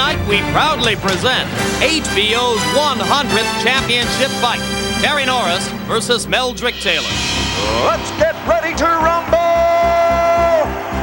Tonight, we proudly present HBO's 100th championship fight. Terry Norris versus Meldric Taylor. Let's get ready to rumble!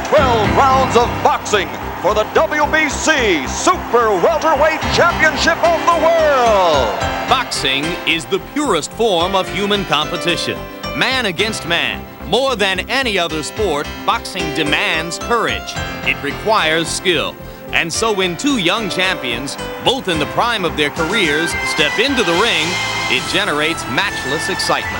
12 rounds of boxing for the WBC Super Welterweight Championship of the World. Boxing is the purest form of human competition. Man against man. More than any other sport, boxing demands courage. It requires skill. And so when two young champions, both in the prime of their careers, step into the ring, it generates matchless excitement.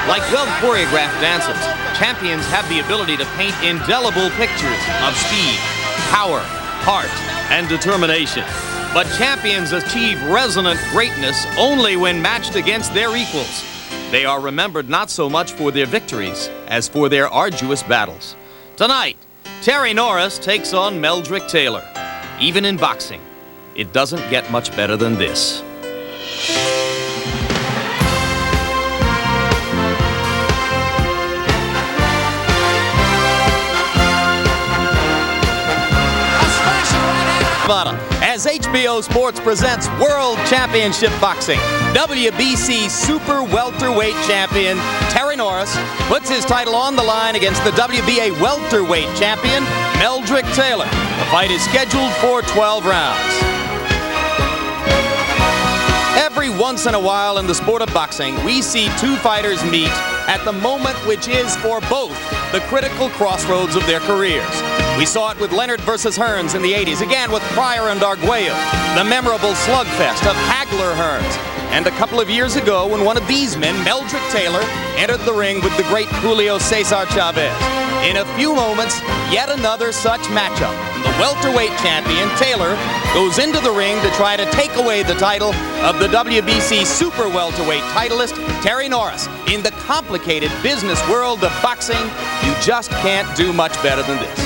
Like well-choreographed dancers, champions have the ability to paint indelible pictures of speed, power, heart, and determination. But champions achieve resonant greatness only when matched against their equals. They are remembered not so much for their victories as for their arduous battles. Tonight, Terry Norris takes on Meldric Taylor. Even in boxing, it doesn't get much better than this. As HBO Sports presents World Championship Boxing, WBC Super Welterweight Champion Terry Norris puts his title on the line against the WBA Welterweight Champion Meldric Taylor. The fight is scheduled for 12 rounds. Every once in a while in the sport of boxing, we see two fighters meet at the moment which is for both the critical crossroads of their careers. We saw it with Leonard versus Hearns in the 80s, again with Pryor and Arguello, the memorable slugfest of Hagler-Hearns, and a couple of years ago when one of these men, Meldric Taylor, entered the ring with the great Julio Cesar Chavez. In a few moments, yet another such matchup. And the welterweight champion, Taylor, goes into the ring to try to take away the title of the WBC Super Welterweight titleist, Terry Norris. In the complicated business world of boxing, you just can't do much better than this.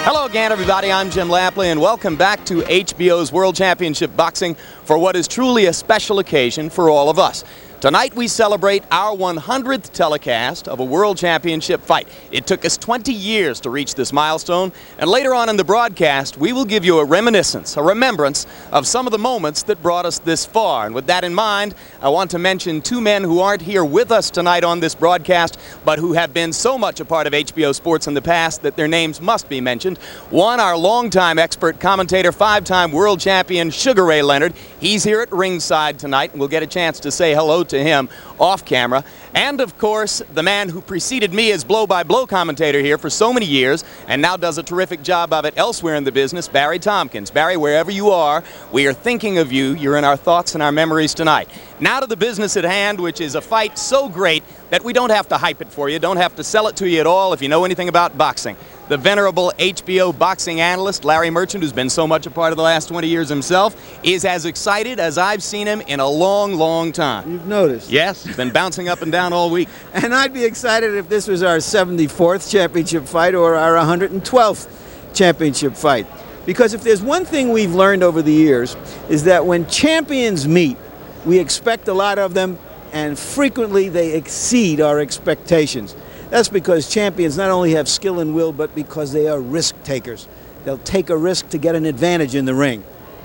Hello again, everybody. I'm Jim Lampley, and welcome back to HBO's World Championship Boxing for what is truly a special occasion for all of us. Tonight we celebrate our 100th telecast of a World Championship fight. It took us 20 years to reach this milestone, and later on in the broadcast we will give you a reminiscence, a remembrance of some of the moments that brought us this far. And with that in mind, I want to mention two men who aren't here with us tonight on this broadcast, but who have been so much a part of HBO Sports in the past that their names must be mentioned. One, our longtime expert commentator, five-time world champion Sugar Ray Leonard. He's here at ringside tonight, and we'll get a chance to say hello to him off camera. And of course, the man who preceded me as blow-by-blow commentator here for so many years and now does a terrific job of it elsewhere in the business, Barry Tompkins. Barry, wherever you are, we are thinking of you. You're in our thoughts and our memories tonight. Now to the business at hand, which is a fight so great that we don't have to hype it for you, don't have to sell it to you at all if you know anything about boxing. The venerable HBO boxing analyst, Larry Merchant, who's been so much a part of the last 20 years himself, is as excited as I've seen him in a long, long time. You've noticed. Yes, been bouncing up and down all week. And I'd be excited if this was our 74th championship fight or our 112th championship fight. Because if there's one thing we've learned over the years is that when champions meet, we expect a lot of them, and frequently they exceed our expectations. That's because champions not only have skill and will, but because they are risk takers. They'll take a risk to get an advantage in the ring.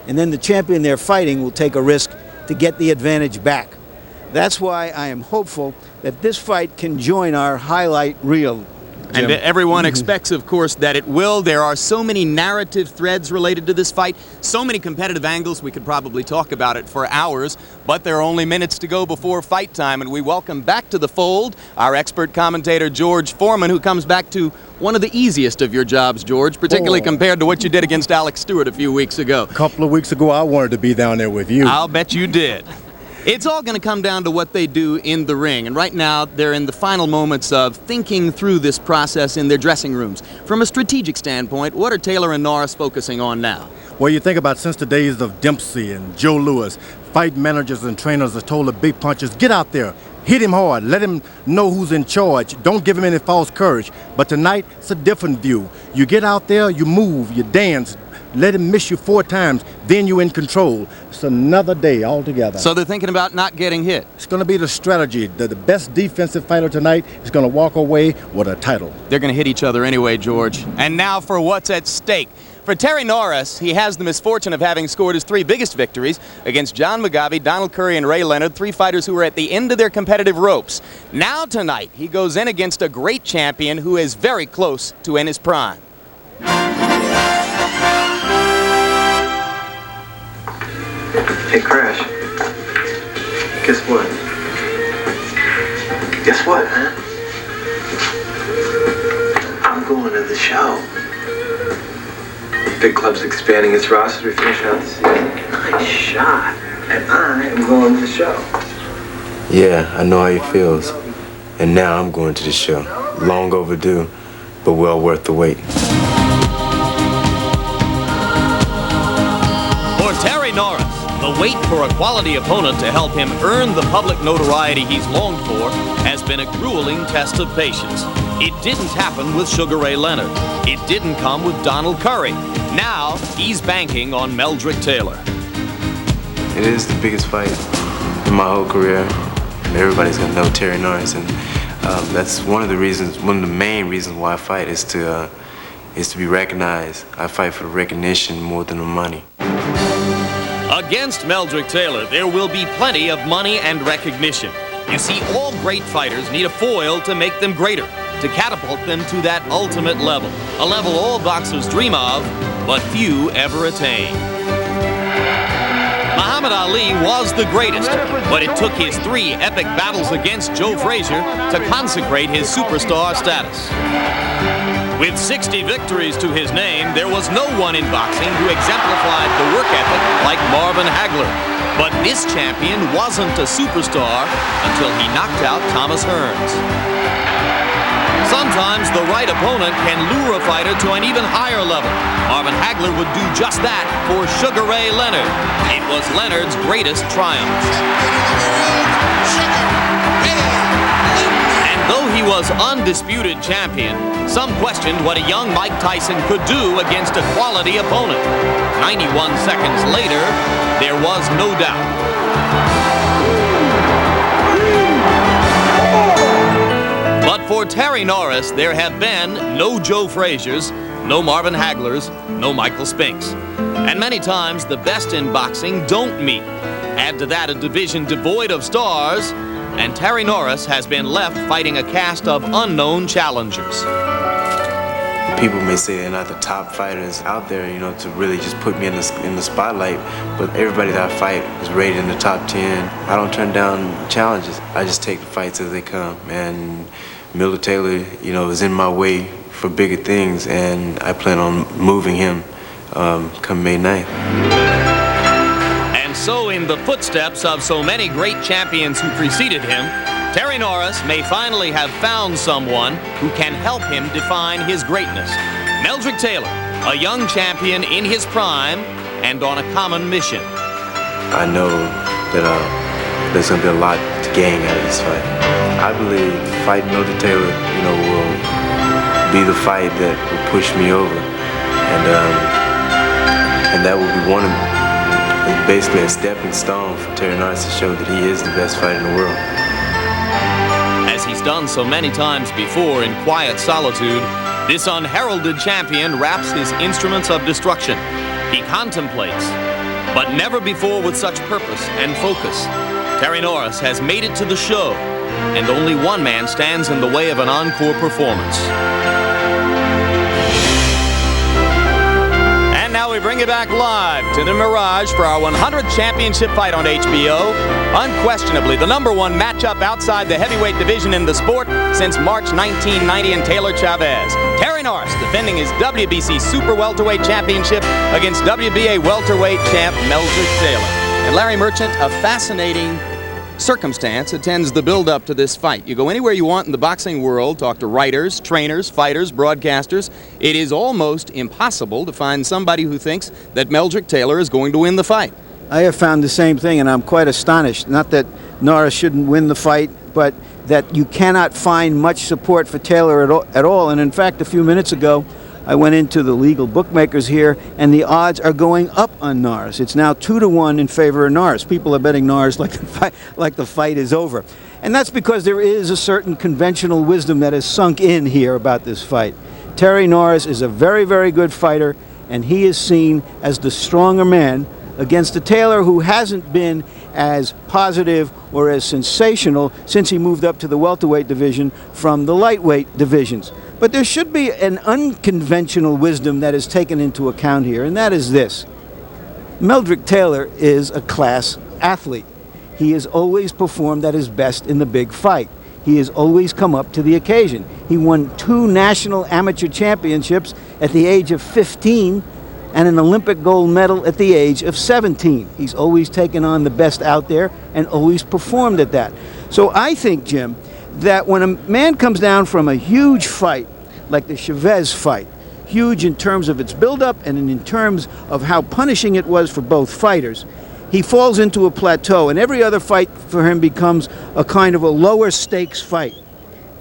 And then the champion they're fighting will take a risk to get the advantage back. That's why I am hopeful that this fight can join our highlight reel. And everyone expects, of course, that it will. There are so many narrative threads related to this fight, so many competitive angles, we could probably talk about it for hours, but there are only minutes to go before fight time, and we welcome back to the fold our expert commentator, George Foreman, who comes back to one of the easiest of your jobs, George, particularly compared to what you did against Alex Stewart a few weeks ago. A couple of weeks ago, I wanted to be down there with you. I'll bet you did. It's all going to come down to what they do in the ring, and right now they're in the final moments of thinking through this process in their dressing rooms. From a strategic standpoint, what are Taylor and Norris focusing on now? Well, you think about since the days of Dempsey and Joe Louis, fight managers and trainers have told the big punchers, get out there, hit him hard, let him know who's in charge, don't give him any false courage. But tonight, it's a different view. You get out there, you move, you dance, let him miss you 4 times, then you're in control. It's another day altogether. So they're thinking about not getting hit. It's going to be the strategy. The best defensive fighter tonight is going to walk away with a title. They're going to hit each other anyway, George. And now for what's at stake. For Terry Norris, he has the misfortune of having scored his 3 biggest victories against John McGovey, Donald Curry, and Ray Leonard, 3 fighters who were at the end of their competitive ropes. Now tonight, he goes in against a great champion who is very close to in his prime. Hey, Crash. Guess what? Guess what, huh? I'm going to the show. Big club's expanding its roster to finish out the season. Nice shot. And I am going to the show. Yeah, I know how he feels. And now I'm going to the show. Long overdue, but well worth the wait. For Terry Norris, the wait for a quality opponent to help him earn the public notoriety he's longed for has been a grueling test of patience. It didn't happen with Sugar Ray Leonard. It didn't come with Donald Curry. Now, he's banking on Meldric Taylor. It is the biggest fight in my whole career. Everybody's gonna know Terry Norris, and that's one of the main reasons why I fight is to be recognized. I fight for the recognition more than the money. Against Meldric Taylor, there will be plenty of money and recognition. You see, all great fighters need a foil to make them greater, to catapult them to that ultimate level, a level all boxers dream of, but few ever attain. Muhammad Ali was the greatest, but it took his 3 epic battles against Joe Frazier to consecrate his superstar status. With 60 victories to his name, there was no one in boxing who exemplified the work ethic like Marvin Hagler. But this champion wasn't a superstar until he knocked out Thomas Hearns. Sometimes the right opponent can lure a fighter to an even higher level. Marvin Hagler would do just that for Sugar Ray Leonard. It was Leonard's greatest triumph. And though he was undisputed champion, some questioned what a young Mike Tyson could do against a quality opponent. 91 seconds later, there was no doubt. But for Terry Norris, there have been no Joe Fraziers, no Marvin Haglers, no Michael Spinks. And many times, the best in boxing don't meet. Add to that a division devoid of stars, and Terry Norris has been left fighting a cast of unknown challengers. People may say they're not the top fighters out there, you know, to really just put me in the spotlight, but everybody that I fight is rated in the top 10. I don't turn down challenges. I just take the fights as they come. And Meldric Taylor, you know, is in my way for bigger things, and I plan on moving him come May 9th. And so, in the footsteps of so many great champions who preceded him, Terry Norris may finally have found someone who can help him define his greatness. Meldric Taylor, a young champion in his prime and on a common mission. I know that there's going to be a lot to gain out of this fight. I believe fighting Meldric Taylor, you know, will be the fight that will push me over, and that will be one of basically a stepping stone for Terry Norris to show that he is the best fighter in the world. As he's done so many times before in quiet solitude, this unheralded champion wraps his instruments of destruction. He contemplates, but never before with such purpose and focus. Terry Norris has made it to the show, and only one man stands in the way of an encore performance. And now we bring it back live to the Mirage for our 100th championship fight on HBO. Unquestionably, the #1 matchup outside the heavyweight division in the sport since March 1990 and Taylor Chavez. Terry Norris defending his WBC Super Welterweight Championship against WBA Welterweight champ Meldric Taylor. And Larry Merchant, a fascinating circumstance attends the build-up to this fight. You go anywhere you want in the boxing world, talk to writers, trainers, fighters, broadcasters. It is almost impossible to find somebody who thinks that Meldric Taylor is going to win the fight. I have found the same thing, and I'm quite astonished. Not that Norris shouldn't win the fight, but that you cannot find much support for Taylor at all. And in fact, a few minutes ago, I went into the legal bookmakers here, and the odds are going up on Norris. It's now 2-1 in favor of Norris. People are betting Norris like the fight is over. And that's because there is a certain conventional wisdom that has sunk in here about this fight. Terry Norris is a very, very good fighter. and he is seen as the stronger man against a Taylor who hasn't been as positive or as sensational since he moved up to the welterweight division from the lightweight divisions. But there should be an unconventional wisdom that is taken into account here, and that is this. Meldric Taylor is a class athlete. He has always performed at his best in the big fight. He has always come up to the occasion. He won 2 national amateur championships at the age of 15 and an Olympic gold medal at the age of 17. He's always taken on the best out there and always performed at that. So I think, Jim, that when a man comes down from a huge fight, like the Chavez fight, huge in terms of its buildup and in terms of how punishing it was for both fighters, he falls into a plateau, and every other fight for him becomes a kind of a lower stakes fight.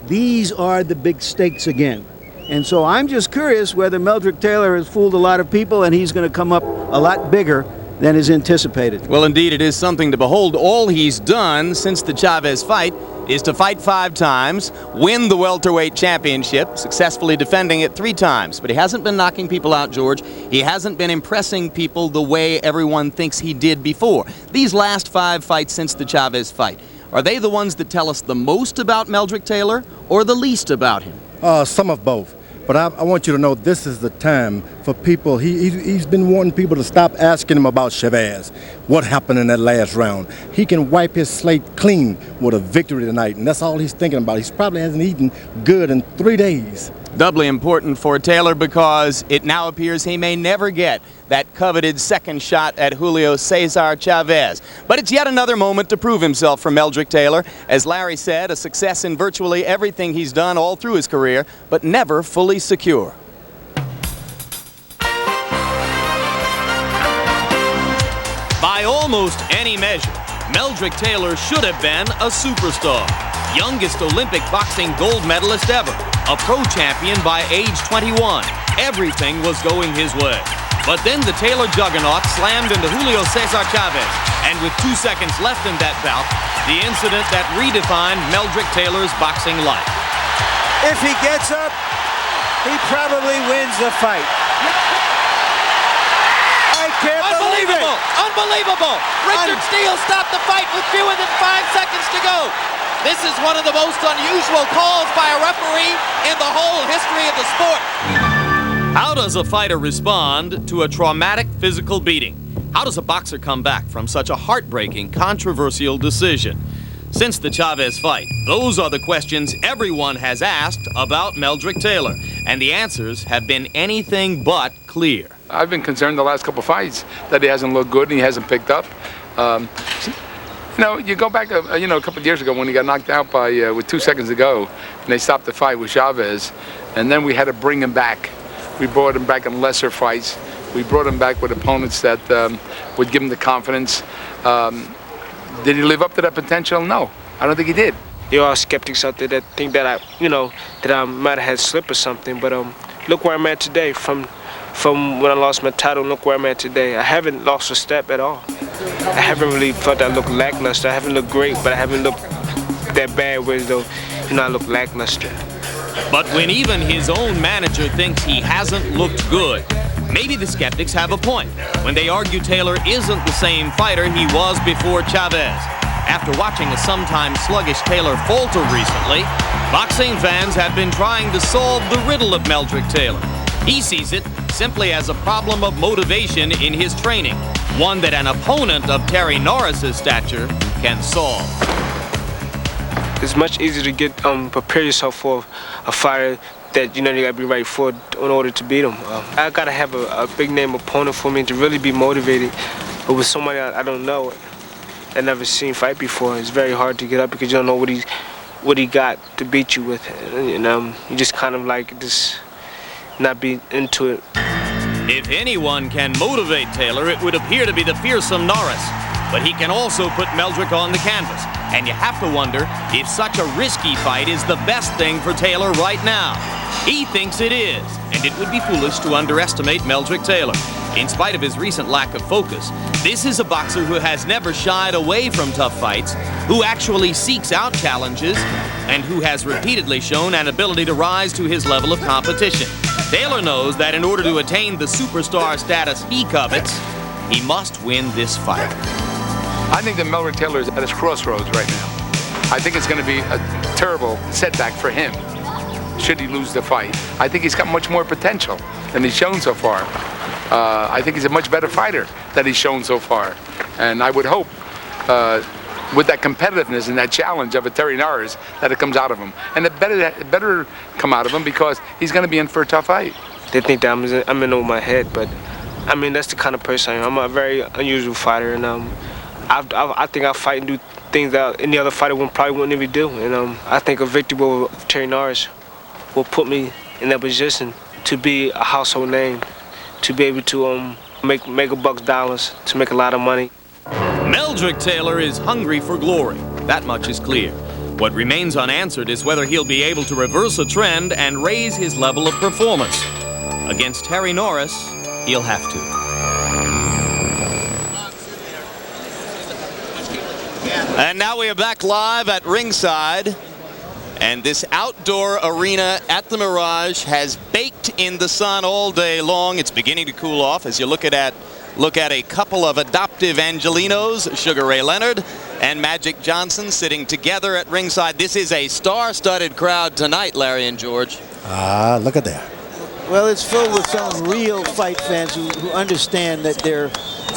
These are the big stakes again. And so I'm just curious whether Meldric Taylor has fooled a lot of people and he's going to come up a lot bigger than is anticipated. Well, indeed, it is something to behold. All he's done since the Chavez fight is to fight 5 times, win the welterweight championship, successfully defending it 3 times. But he hasn't been knocking people out, George. He hasn't been impressing people the way everyone thinks he did before. These last 5 fights since the Chavez fight, are they the ones that tell us the most about Meldric Taylor or the least about him? Some of both. But I want you to know this is the time for people. He's been wanting people to stop asking him about Chavez. What happened in that last round? He can wipe his slate clean with a victory tonight, and that's all he's thinking about. He probably hasn't eaten good in 3 days. Doubly important for Taylor because it now appears he may never get that coveted second shot at Julio Cesar Chavez. But it's yet another moment to prove himself for Meldric Taylor. As Larry said, a success in virtually everything he's done all through his career, but never fully secure. By almost any measure, Meldric Taylor should have been a superstar. Youngest Olympic boxing gold medalist ever, a pro champion by age 21. Everything was going his way. But then the Taylor juggernaut slammed into Julio Cesar Chavez, and with 2 seconds left in that bout, the incident that redefined Meldric Taylor's boxing life. If he gets up, he probably wins the fight. I can't believe it! Unbelievable! Richard Steele stopped the fight with fewer than 5 seconds to go. This is one of the most unusual calls by a referee in the whole history of the sport. How does a fighter respond to a traumatic physical beating? How does a boxer come back from such a heartbreaking, controversial decision? Since the Chavez fight, those are the questions everyone has asked about Meldric Taylor, and the answers have been anything but clear. I've been concerned the last couple fights that he hasn't looked good and he hasn't picked up. You go back, a couple of years ago when he got knocked out by with 2 seconds to go, and they stopped the fight with Chavez, and then we had to bring him back. We brought him back in lesser fights. We brought him back with opponents that would give him the confidence. Did he live up to that potential? No, I don't think he did. There are skeptics out there that think that I might have had slip or something, but look where I'm at today. From when I lost my title, look where I'm at today. I haven't lost a step at all. I haven't really felt I look lackluster. I haven't looked great, but I haven't looked that bad where I look lackluster. But when even his own manager thinks he hasn't looked good, maybe the skeptics have a point when they argue Taylor isn't the same fighter he was before Chavez. After watching a sometimes sluggish Taylor falter recently, boxing fans have been trying to solve the riddle of Meldric Taylor. He sees it simply as a problem of motivation in his training, one that an opponent of Terry Norris's stature can solve. It's much easier to prepare yourself for a fighter that you gotta be right for in order to beat him. I gotta have a big name opponent for me to really be motivated. But with somebody I don't know, I've never seen fight before, it's very hard to get up because you don't know what he got to beat you with, and you just kind of just not be into it. If anyone can motivate Taylor, it would appear to be the fearsome Norris. But he can also put Meldric on the canvas. And you have to wonder if such a risky fight is the best thing for Taylor right now. He thinks it is, and it would be foolish to underestimate Meldric Taylor. In spite of his recent lack of focus, this is a boxer who has never shied away from tough fights, who actually seeks out challenges, and who has repeatedly shown an ability to rise to his level of competition. Taylor knows that in order to attain the superstar status he covets, he must win this fight. I think that Meldric Taylor is at his crossroads right now. I think it's going to be a terrible setback for him should he lose the fight. I think he's got much more potential than he's shown so far. I think he's a much better fighter than he's shown so far. And I would hope with that competitiveness and that challenge of a Terry Norris that it comes out of him. And it better come out of him because he's going to be in for a tough fight. They think that I'm in over my head, but I mean, that's the kind of person I am. I'm a very unusual fighter, and I think I fight and do things that any other fighter probably wouldn't even do. And I think a victory with Terry Norris will put me in that position to be a household name, to be able to make a buck dollars, to make a lot of money. Meldric Taylor is hungry for glory. That much is clear. What remains unanswered is whether he'll be able to reverse a trend and raise his level of performance. Against Terry Norris, he'll have to. And now we are back live at ringside. And this outdoor arena at the Mirage has baked in the sun all day long. It's beginning to cool off as you look at a couple of adoptive Angelinos, Sugar Ray Leonard and Magic Johnson, sitting together at ringside. This is a star-studded crowd tonight, Larry and George. Look at that. Well, it's filled with some real fight fans who understand that they're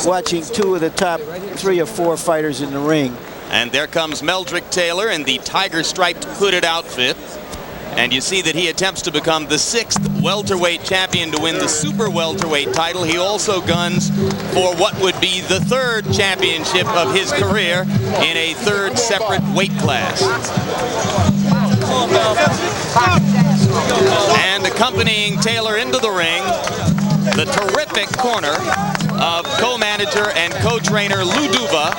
watching two of the top 3 or 4 fighters in the ring. And there comes Meldric Taylor in the tiger-striped hooded outfit. And you see that he attempts to become the 6th welterweight champion to win the super welterweight title. He also guns for what would be the 3rd championship of his career in a 3rd separate weight class. And accompanying Taylor into the ring, the terrific corner of co-manager and co-trainer Lou Duva,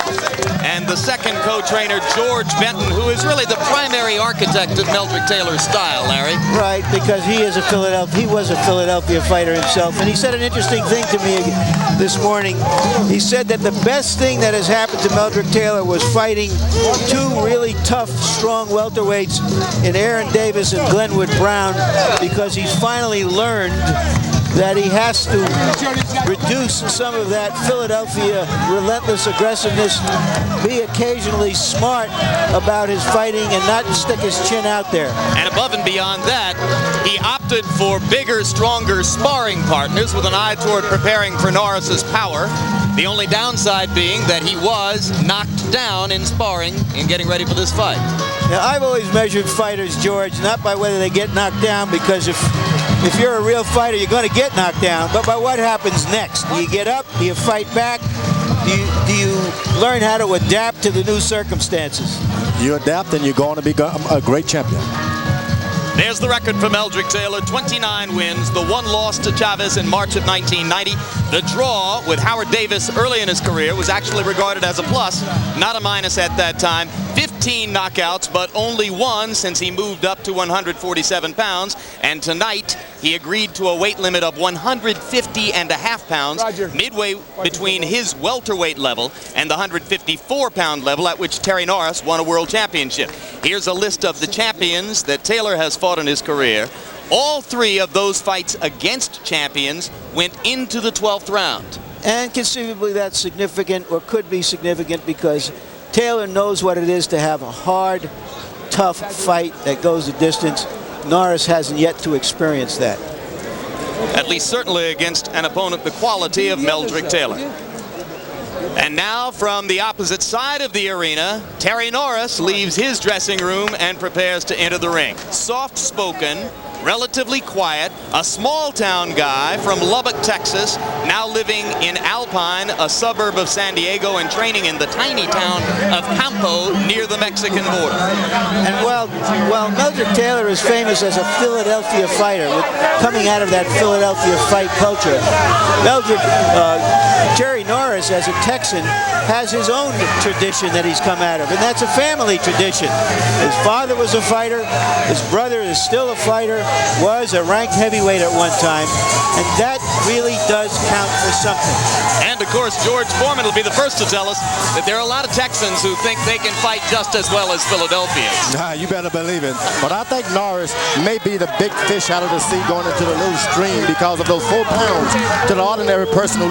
and the second co-trainer George Benton, who is really the primary architect of Meldric Taylor's style, Larry. Right, because he was a Philadelphia fighter himself, and he said an interesting thing to me this morning. He said that the best thing that has happened to Meldric Taylor was fighting 2 really tough, strong welterweights in Aaron Davis and Glenwood Brown, because he's finally learned that he has to reduce some of that Philadelphia relentless aggressiveness, be occasionally smart about his fighting and not stick his chin out there. And above and beyond that, he opted for bigger, stronger sparring partners with an eye toward preparing for Norris's power. The only downside being that he was knocked down in sparring in getting ready for this fight. Now, I've always measured fighters, George, not by whether they get knocked down, because if you're a real fighter, you're going to get knocked down, but by what happens next. Do you get up? Do you fight back? Do you learn how to adapt to the new circumstances? You adapt and you're going to be a great champion. There's the record for Meldric Taylor, 29 wins, the 1 loss to Chavez in March of 1990. The draw with Howard Davis early in his career was actually regarded as a plus, not a minus at that time. 15 knockouts, but only 1 since he moved up to 147 pounds. And tonight, he agreed to a weight limit of 150.5 pounds, midway between his welterweight level and the 154-pound level at which Terry Norris won a world championship. Here's a list of the champions that Taylor has fought in his career. All 3 of those fights against champions went into the 12th round. And conceivably that's significant, or could be significant, because Taylor knows what it is to have a hard, tough fight that goes the distance. Norris hasn't yet to experience that. At least certainly against an opponent the quality of Meldric Taylor. And now from the opposite side of the arena, Terry Norris leaves his dressing room and prepares to enter the ring. Soft-spoken, relatively quiet, a small-town guy from Lubbock, Texas, now living in Alpine, a suburb of San Diego, and training in the tiny town of Campo near the Mexican border. And while Meldric Taylor is famous as a Philadelphia fighter, coming out of that Philadelphia fight culture, Terry Norris, as a Texan, has his own tradition that he's come out of, and that's a family tradition. His father was a fighter. His brother is still a fighter, was a ranked heavyweight at one time, and that really does count for something. And, of course, George Foreman will be the first to tell us that there are a lot of Texans who think they can fight just as well as Philadelphians. Nah, you better believe it. But I think Norris may be the big fish out of the sea going into the little stream because of those 4 pounds. To the ordinary person who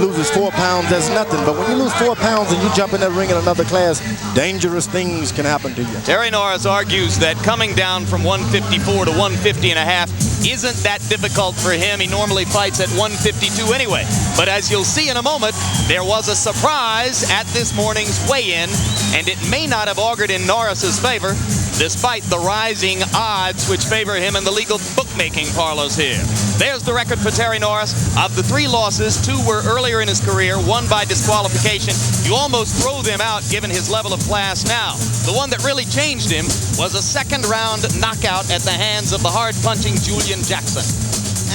loses 4 pounds, that's nothing. But when you lose 4 pounds and you jump in that ring in another class, dangerous things can happen to you. Terry Norris argues that coming down from 154 to 150 and a half isn't that difficult for him. He normally fights at 152 anyway. But as you'll see in a moment, there was a surprise at this morning's weigh-in, and it may not have augured in Norris's favor, despite the rising odds which favor him in the legal bookmaking parlors here. There's the record for Terry Norris. Of the 3 losses, 2 were earlier in his career, 1 by disqualification. You almost throw them out given his level of class now. The one that really changed him was a second-round knockout at the hands of the hard-punching Julian Jackson.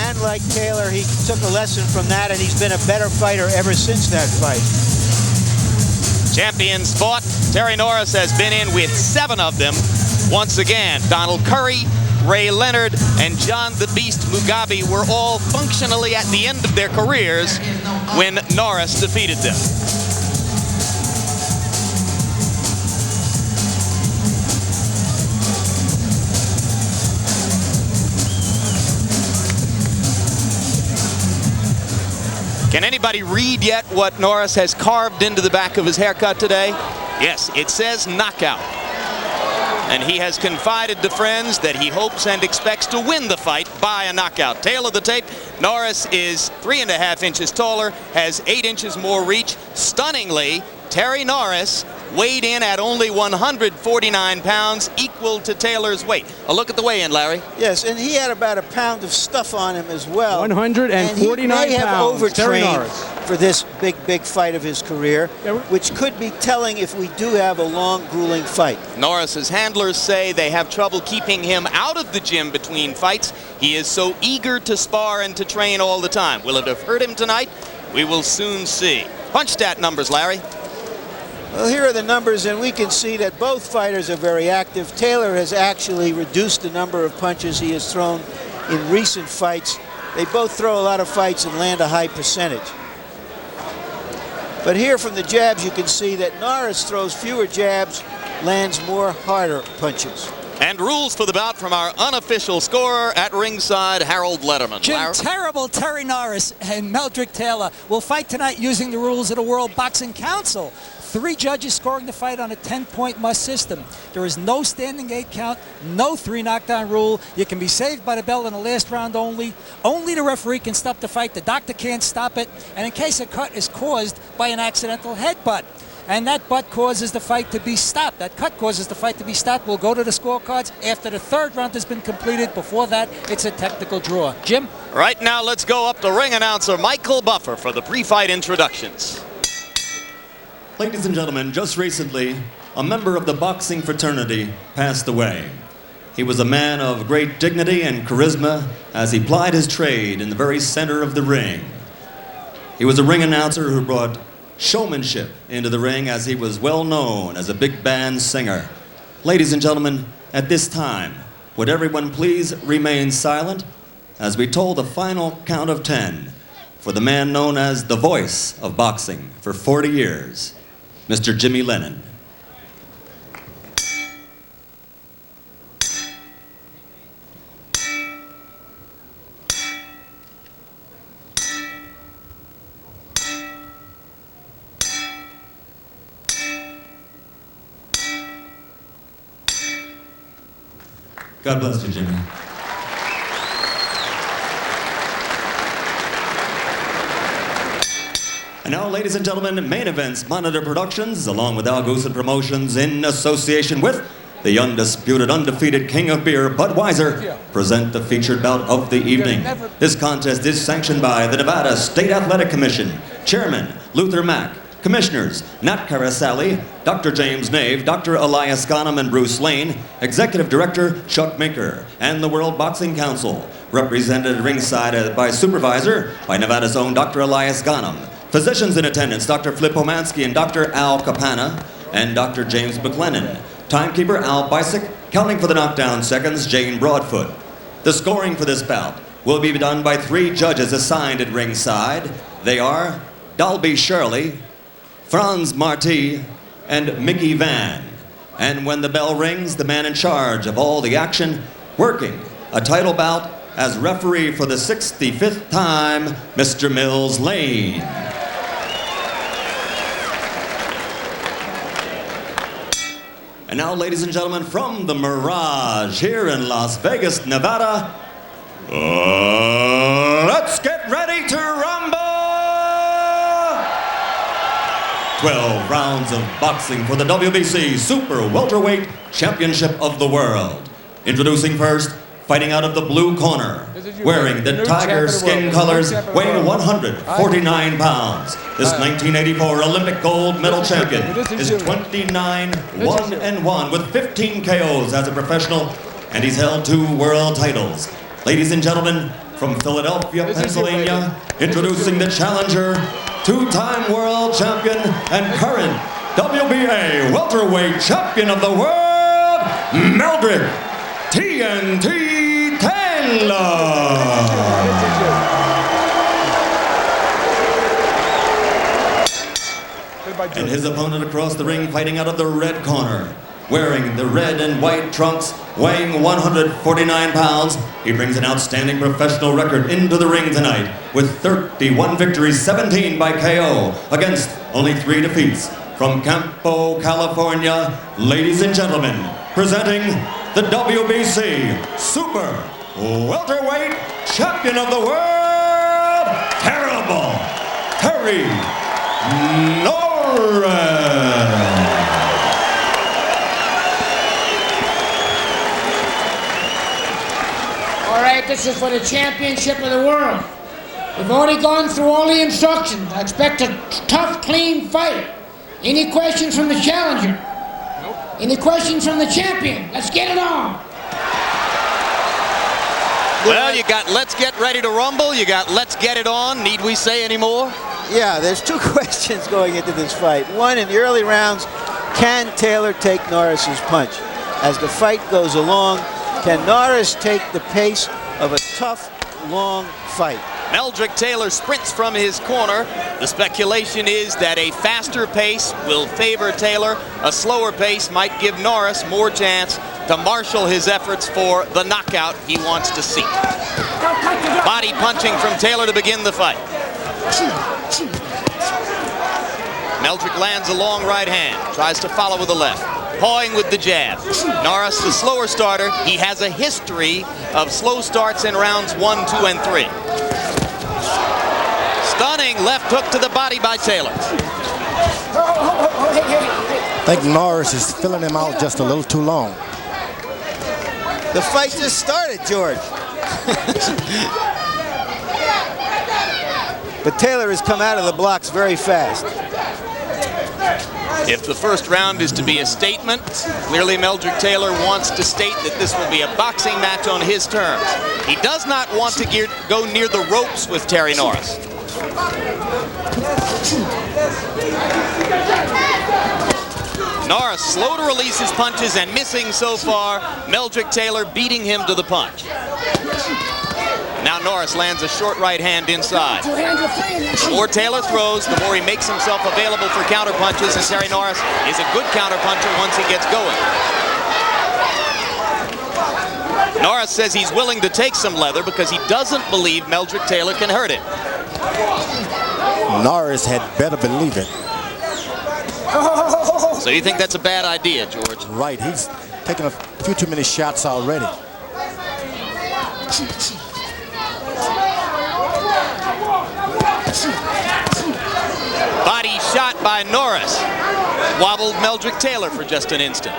And like Taylor, he took a lesson from that, and he's been a better fighter ever since that fight. Champions fought. Terry Norris has been in with 7 of them. Once again, Donald Curry, Ray Leonard, and John the Beast Mugabe were all functionally at the end of their careers when Norris defeated them. Can anybody read yet what Norris has carved into the back of his haircut today? Yes, it says knockout. And he has confided to friends that he hopes and expects to win the fight by a knockout. Tail of the tape, Norris is 3.5 inches taller, has 8 inches more reach. Stunningly, Terry Norris weighed in at only 149 pounds, equal to Taylor's weight. A look at the weigh-in, Larry. Yes, and he had about a pound of stuff on him as well. 149 and he may have pounds, Terry overtrained Norris. for this big fight of his career, which could be telling if we do have a long, grueling fight. Norris's handlers say they have trouble keeping him out of the gym between fights. He is so eager to spar and to train all the time. Will it have hurt him tonight? We will soon see. Punch stat numbers, Larry. Well, here are the numbers, and we can see that both fighters are very active. Taylor has actually reduced the number of punches he has thrown in recent fights. They both throw a lot of fights and land a high percentage. But here from the jabs, you can see that Norris throws fewer jabs, lands more harder punches. And rules for the bout from our unofficial scorer at ringside, Harold Letterman. Jim, terrible Terry Norris and Meldric Taylor will fight tonight using the rules of the World Boxing Council. 3 judges scoring the fight on a 10-point must system. There is no standing 8 count, no 3 knockdown rule. You can be saved by the bell in the last round only. Only the referee can stop the fight. The doctor can't stop it. And in case a cut is caused by an accidental headbutt, and that butt causes the fight to be stopped. That cut causes the fight to be stopped. We'll go to the scorecards after the 3rd round has been completed. Before that, it's a technical draw. Jim? Right now, let's go up to ring announcer Michael Buffer for the pre-fight introductions. Ladies and gentlemen, just recently, a member of the boxing fraternity passed away. He was a man of great dignity and charisma as he plied his trade in the very center of the ring. He was a ring announcer who brought showmanship into the ring as he was well known as a big band singer. Ladies and gentlemen, at this time, would everyone please remain silent as we toll the final count of 10 for the man known as the voice of boxing for 40 years, Mr. Jimmy Lennon. God bless you, Jimmy. And now, ladies and gentlemen, Main Events Monitor Productions, along with Al Goosen Promotions, in association with the undisputed, undefeated king of beer, Budweiser, present the featured bout of the evening. This contest is sanctioned by the Nevada State Athletic Commission, Chairman Luther Mack, Commissioners Nat Carasali, Dr. James Nave, Dr. Elias Ghanem and Bruce Lane, Executive Director Chuck Minker, and the World Boxing Council, represented ringside by Supervisor by Nevada's own Dr. Elias Ghanem, Physicians in attendance, Dr. Flip Omansky and Dr. Al Capana, and Dr. James McLennan. Timekeeper Al Bisick, counting for the knockdown seconds, Jane Broadfoot. The scoring for this bout will be done by 3 judges assigned at ringside. They are Dalby Shirley, Franz Marti, and Mickey Van. And when the bell rings, the man in charge of all the action, working a title bout as referee for the 65th time, Mr. Mills Lane. And now, ladies and gentlemen, from the Mirage here in Las Vegas, Nevada, let's get ready to rumble! 12 rounds of boxing for the WBC Super Welterweight Championship of the World. Introducing first, fighting out of the blue corner, wearing the tiger skin colors, weighing 149 pounds. This 1984 Olympic gold medal champion is 29-1-1 with 15 KOs as a professional, and he's held 2 world titles. Ladies and gentlemen, from Philadelphia, Pennsylvania, introducing the challenger, 2-time world champion and current WBA welterweight champion of the world, Meldric TNT Taylor. And his opponent across the ring, fighting out of the red corner, wearing the red and white trunks, weighing 149 pounds. He brings an outstanding professional record into the ring tonight with 31 victories, 17 by KO, against only 3 defeats. From Campo, California, ladies and gentlemen, presenting the WBC Super Welterweight Champion of the World, Terrible Terry Norris. All right, this is for the championship of the world. We've already gone through all the instructions. I expect a tough, clean fight. Any questions from the challenger? Nope. Any questions from the champion? Let's get it on. Well, you got let's get ready to rumble. You got let's get it on. Need we say any more? Yeah, there's 2 questions going into this fight. One, in the early rounds, can Taylor take Norris's punch? As the fight goes along, can Norris take the pace of a tough, long fight? Meldric Taylor sprints from his corner. The speculation is that a faster pace will favor Taylor. A slower pace might give Norris more chance to marshal his efforts for the knockout he wants to seek. Body punching from Taylor to begin the fight. Meldric lands a long right hand, tries to follow with the left, pawing with the jab. Norris, the slower starter, he has a history of slow starts in rounds 1, 2, and 3. Stunning left hook to the body by Taylor. I think Norris is filling him out just a little too long. The fight just started, George. But Taylor has come out of the blocks very fast. If the first round is to be a statement, clearly Meldric Taylor wants to state that this will be a boxing match on his terms. He does not want to go near the ropes with Terry Norris. Norris slow to release his punches and missing so far. Meldric Taylor beating him to the punch. Now Norris lands a short right hand inside. The more Taylor throws, the more he makes himself available for counter punches, and Terry Norris is a good counter puncher once he gets going. Norris says he's willing to take some leather because he doesn't believe Meldric Taylor can hurt him. Norris had better believe it. So you think that's a bad idea, George? Right, he's taken a few too many shots already. Body shot by Norris. Wobbled Meldric Taylor for just an instant.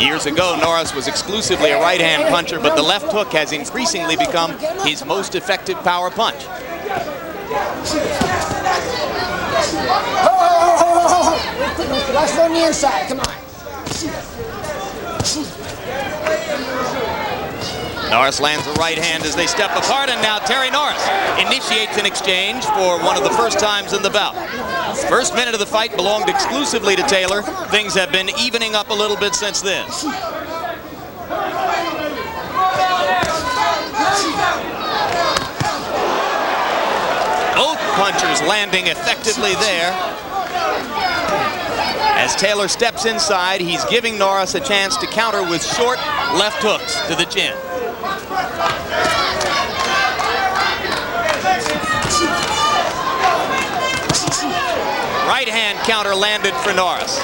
Years ago, Norris was exclusively a right-hand puncher, but the left hook has increasingly become his most effective power punch. Let's go on the inside, come on. Norris lands a right hand as they step apart, and now Terry Norris initiates an exchange for one of the first times in the bout. First minute of the fight belonged exclusively to Taylor. Things have been evening up a little bit since then. Both punchers landing effectively there. As Taylor steps inside, he's giving Norris a chance to counter with short left hooks to the chin. Right hand counter landed for Norris.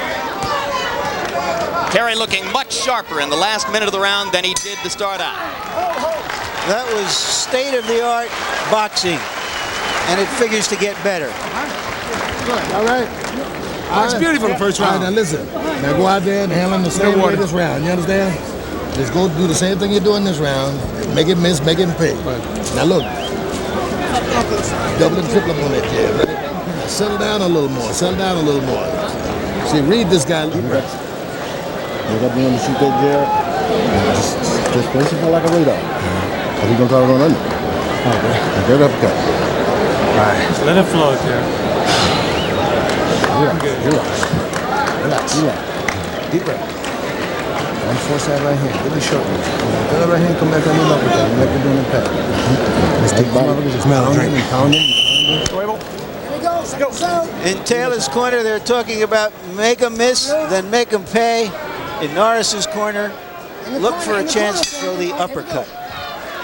Terry looking much sharper in the last minute of the round than he did to start out. That was state-of-the-art boxing, and it figures to get better. All right. That's beautiful the first round. All right, now listen. Now go out there and handle him the same way this round. You understand? Just go do the same thing you're doing this round. Make it miss, make it pay. Now look. Double and triple on that jab, right? Now settle down a little more. Settle down a little more. See, read this guy. You got me on to shoot that jab. Just place it like a radar. Or he gonna try to run under. Okay. Get uppercut. All right. Just let it flow, Terry. Relax. Deep breath. Don't force that right hand. Give me short one. Let that right hand come back on the uppercut. Like you're doing the pat. Let's take the Meldric. Pound him. In Taylor's corner, they're talking about make him miss, then make him pay. In Norris's corner, look for a chance to throw the uppercut.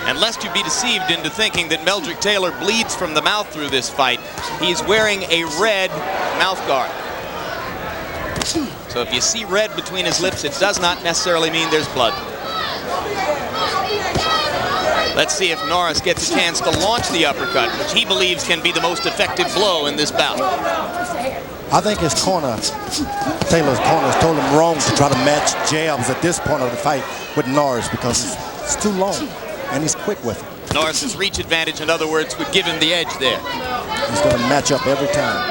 And lest you be deceived into thinking that Meldric Taylor bleeds from the mouth through this fight, he's wearing a red mouth guard. So if you see red between his lips, it does not necessarily mean there's blood. Let's see if Norris gets a chance to launch the uppercut, which he believes can be the most effective blow in this bout. I think his corner, Taylor's corner, has told him wrong to try to match jabs at this point of the fight with Norris because it's too long. And he's quick with it. Norris's reach advantage, in other words, would give him the edge there. He's going to match up every time.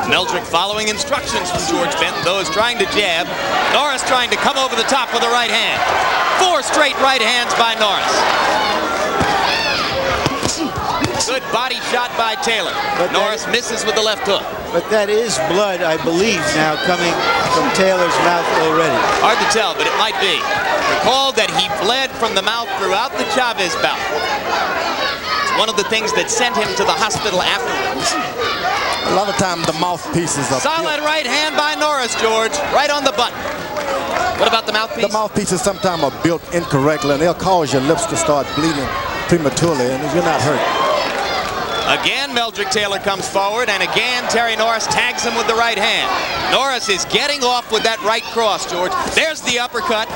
Meldric following instructions from George Benton, though, is trying to jab. Norris trying to come over the top with a right hand. 4 straight right hands by Norris. Good body shot by Taylor. But Norris misses with the left hook. But that is blood, I believe, now coming from Taylor's mouth already. Hard to tell, but it might be. Recall that he bled from the mouth throughout the Chavez bout. It's one of the things that sent him to the hospital afterwards. A lot of times the mouthpieces are solid right hand by Norris, George, right on the button. What about the mouthpiece? The mouthpieces sometimes are built incorrectly, and they'll cause your lips to start bleeding prematurely, and you're not hurt. Again, Meldric Taylor comes forward, and again, Terry Norris tags him with the right hand. Norris is getting off with that right cross, George. There's the uppercut,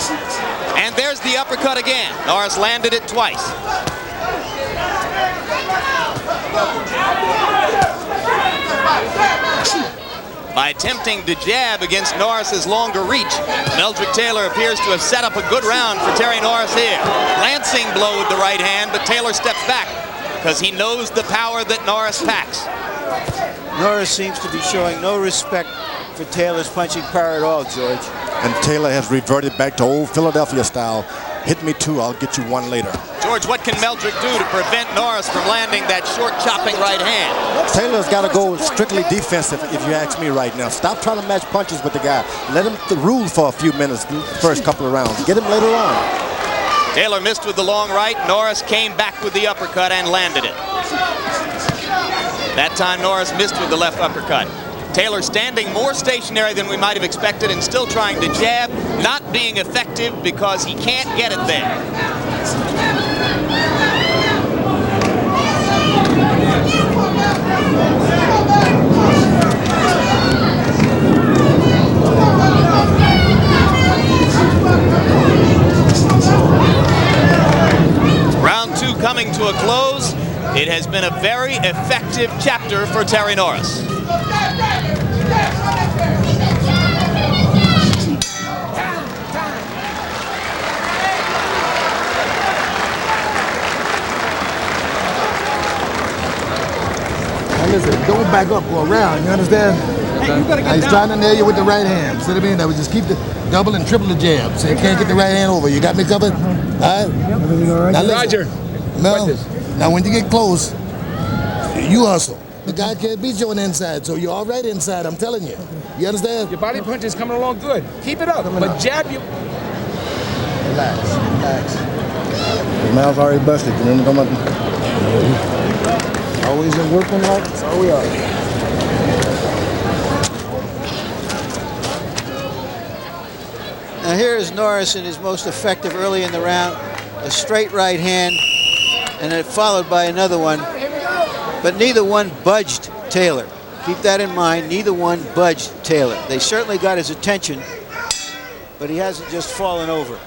and there's the uppercut again. Norris landed it twice. By attempting to jab against Norris's longer reach, Meldric Taylor appears to have set up a good round for Terry Norris here. Lancing blow with the right hand, but Taylor steps back because he knows the power that Norris packs. Norris seems to be showing no respect for Taylor's punching power at all, George. And Taylor has reverted back to old Philadelphia style. Hit me 2, I'll get you 1 later. George, what can Meldric do to prevent Norris from landing that short chopping right hand? Taylor's got to go strictly defensive, if you ask me right now. Stop trying to match punches with the guy. Let him rule for a few minutes, the first couple of rounds. Get him later on. Taylor missed with the long right. Norris came back with the uppercut and landed it. That time Norris missed with the left uppercut. Taylor standing more stationary than we might have expected and still trying to jab, not being effective because he can't get it there. Round 2 coming to a close. It has been a very effective chapter for Terry Norris. Now listen, don't back up, go around, you understand? Hey, you gotta get He's down. trying to nail you with the right hand. See what I mean? That was just keep the double and triple the jab. So you can't get the right hand over. You got me covered? All right? Now listen. Roger. Mel, now when you get close, you hustle. The guy can't beat you on the inside, so you're all right inside, I'm telling you. You understand? Your body punch is coming along good. Keep it up, but jab you. Relax, relax. The mouth's already busted. You know what I'm talking about? Always in working like that's all we are. Now here is Norris in his most effective early in the round. A straight right hand, and then followed by another one. But neither one budged Taylor. Keep that in mind, neither one budged Taylor. They certainly got his attention, but he hasn't just fallen over.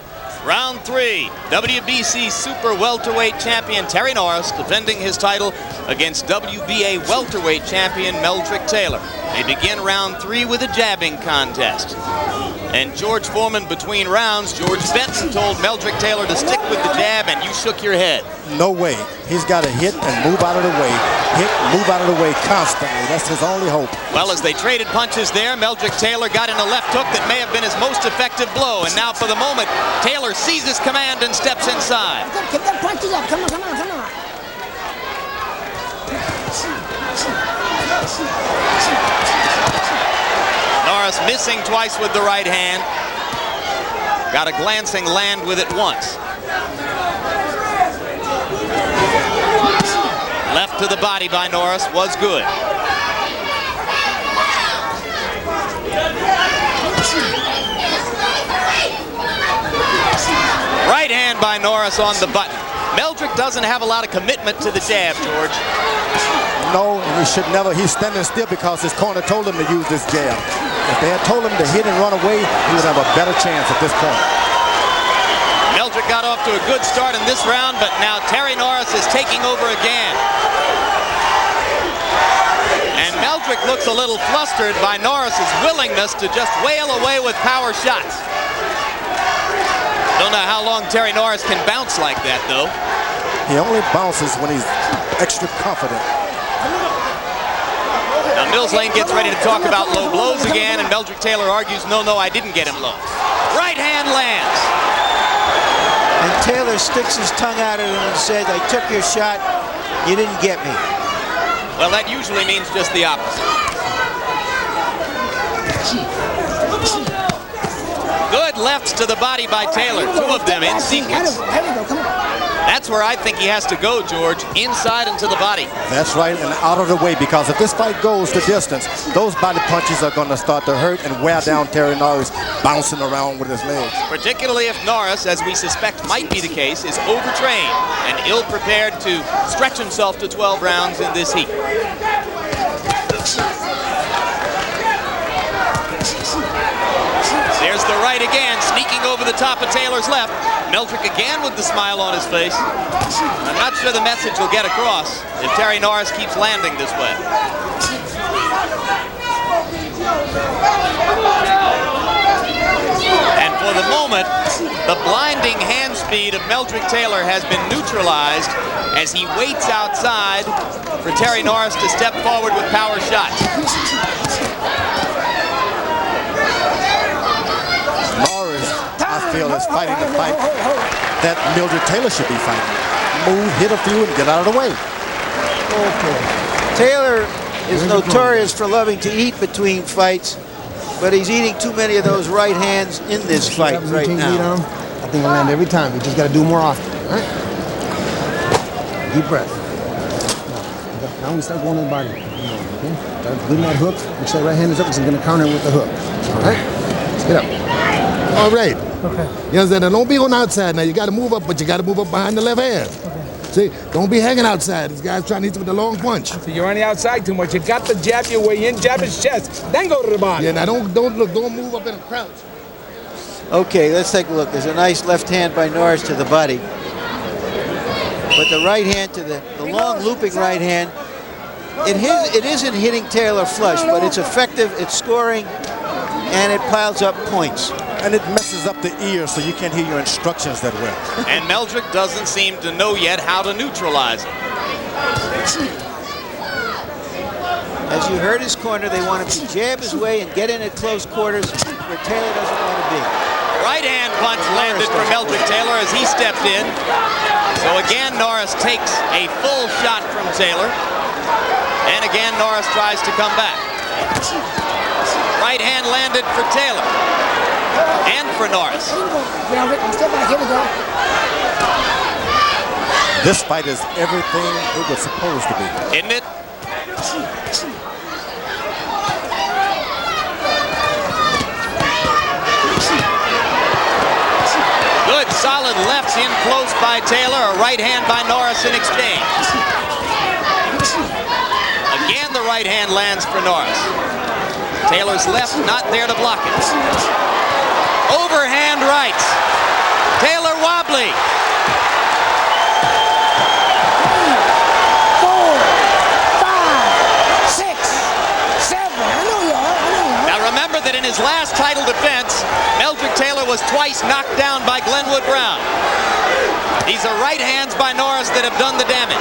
Round 3, WBC Super Welterweight Champion Terry Norris defending his title against WBA Welterweight Champion Meldric Taylor. They begin round 3 with a jabbing contest. And George Foreman between rounds, George Benton told Meldric Taylor to stick with the jab, and you shook your head. No way. He's got to hit and move out of the way. Hit, move out of the way constantly. That's his only hope. Well, as they traded punches there, Meldric Taylor got in a left hook that may have been his most effective blow. And now for the moment, Taylor seizes command and steps inside. Get that punches up. Come on, come on, come on. Norris missing twice with the right hand. Got a glancing land with it once. Left to the body by Norris was good. Right hand by Norris on the button. Meldric doesn't have a lot of commitment to the jab, George. No, and he should never. He's standing still because his corner told him to use this jab. If they had told him to hit and run away, he would have a better chance at this point. Meldric got off to a good start in this round, but now Terry Norris is taking over again. And Meldric looks a little flustered by Norris's willingness to just wail away with power shots. Don't know how long Terry Norris can bounce like that, though. He only bounces when he's extra confident. Now Mills Lane gets ready to talk about low blows again, and Meldric Taylor argues, no, I didn't get him low. Right hand lands. And Taylor sticks his tongue out at him and says, I took your shot, you didn't get me. Well, that usually means just the opposite. Good lefts to the body by Taylor, 2 of them in sequence. That's where I think he has to go, George, inside and to the body. That's right, and out of the way, because if this fight goes the distance, those body punches are going to start to hurt and wear down Terry Norris, bouncing around with his legs. Particularly if Norris, as we suspect might be the case, is overtrained and ill-prepared to stretch himself to 12 rounds in this heat. There's the right again, sneaking over the top of Taylor's left. Meldric again with the smile on his face. I'm not sure the message will get across if Terry Norris keeps landing this way. And for the moment, the blinding hand speed of Meldric Taylor has been neutralized as he waits outside for Terry Norris to step forward with power shots. Norris, I feel, is fighting the fight that Meldric Taylor should be fighting. Move, hit a few, and get out of the way. Okay. Taylor is notorious for loving to eat between fights, but he's eating too many of those right hands in this fight right now. I think I'll land every time. We just got to do more often. All right? Deep breath. Now we start going to the body. Okay? Start leading that hook. Make sure that right hand is up because I'm going to counter with the hook. All right? Let's get up. All right. Okay. You understand? Now don't be on the outside now. You got to move up, but you got to move up behind the left hand. Okay. See, don't be hanging outside. This guy's trying to hit you with the long punch. So you're on the outside too much. You got to jab your way in, jab his chest, then go to the body. Yeah, now don't move up in a crouch. Okay, let's take a look. There's a nice left hand by Norris to the body. But the right hand to the long looping right hand, it isn't hitting Taylor flush, but it's effective, it's scoring, and it piles up points. And it messes up the ear so you can't hear your instructions that well. And Meldric doesn't seem to know yet how to neutralize it. As you heard his corner, they want him to jab his way and get in at close quarters where Taylor doesn't want to be. Right hand punch landed for Meldric Taylor as he stepped in. So again, Norris takes a full shot from Taylor. And again, Norris tries to come back. Right hand landed for Taylor. And for Norris. Step back, here we go. This fight is everything it was supposed to be. Isn't it? Good, solid lefts in close by Taylor. A right hand by Norris in exchange. Again, the right hand lands for Norris. Taylor's left not there to block it. Overhand rights. Taylor wobbly. 4, 5, 6, 7. I know you are. Now remember that in his last title defense, Meldric Taylor was twice knocked down by Glenwood Brown. These are right hands by Norris that have done the damage.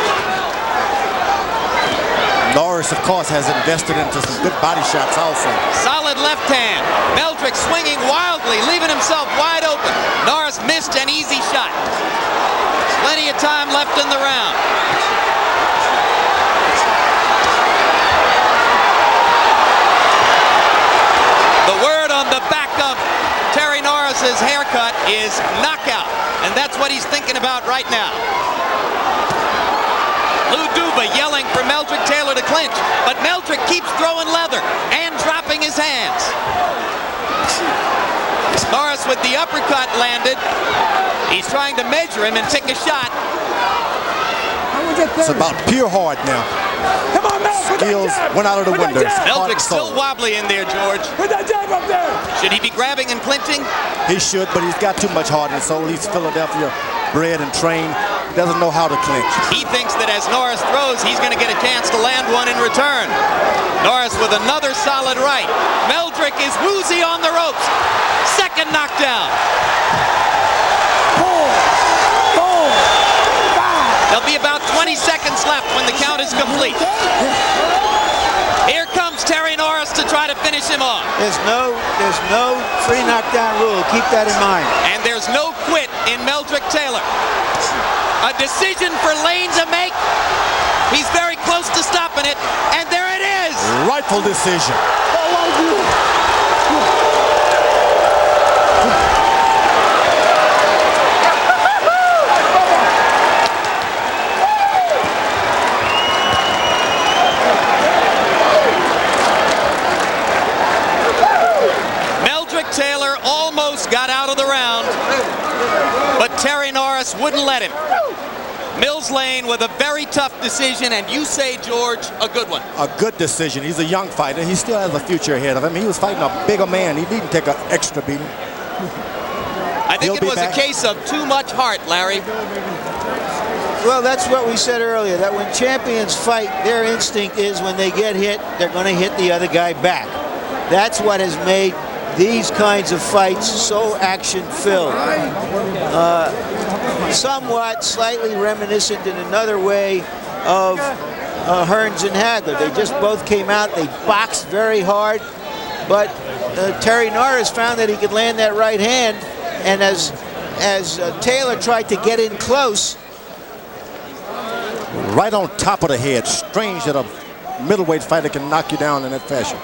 Norris, of course, has invested into some good body shots also. Solid left hand. Meldric swinging wildly, leaving himself wide open. Norris missed an easy shot. Plenty of time left in the round. The word on the back of Terry Norris's haircut is knockout, and that's what he's thinking about right now. Lou Duba yelling for Meldric Taylor to clinch, but Meldric keeps throwing leather and dropping his hands. Norris with the uppercut landed. He's trying to measure him and take a shot. It's about pure heart now. Come on, Mel. Skills went out of the window. Meldric still wobbly in there, George. Put that jab up there. Should he be grabbing and clinching? He should, but he's got too much heart and soul. He's Philadelphia bred and trained. He doesn't know how to clinch. He thinks that as Norris throws, he's going to get a chance to land one in return. Norris with another solid right. Meldric is woozy on the ropes. Second knockdown. 4, 5. There'll be about 20 seconds left when the count is complete. Here comes Terry Norris to try to finish him off. There's no 3 knockdown rule. Keep that in mind. And there's no quit in Meldric Taylor. A decision for Lane to make. He's very close to stopping it, and there it is. Rightful decision. Meldric Taylor almost got out of the round, but Terry Norris wouldn't let him. Mills Lane with a very tough decision, and you say, George, a good one. A good decision. He's a young fighter. He still has a future ahead of him. He was fighting a bigger man. He needn't take an extra beating. I think it was a case of too much heart, Larry. Well, that's what we said earlier, that when champions fight, their instinct is when they get hit, they're going to hit the other guy back. That's what has made these kinds of fights so action-filled. Somewhat slightly reminiscent in another way of Hearns and Hagler. They just both came out, they boxed very hard, but Terry Norris found that he could land that right hand, and as Taylor tried to get in close. Right on top of the head. Strange that a middleweight fighter can knock you down in that fashion.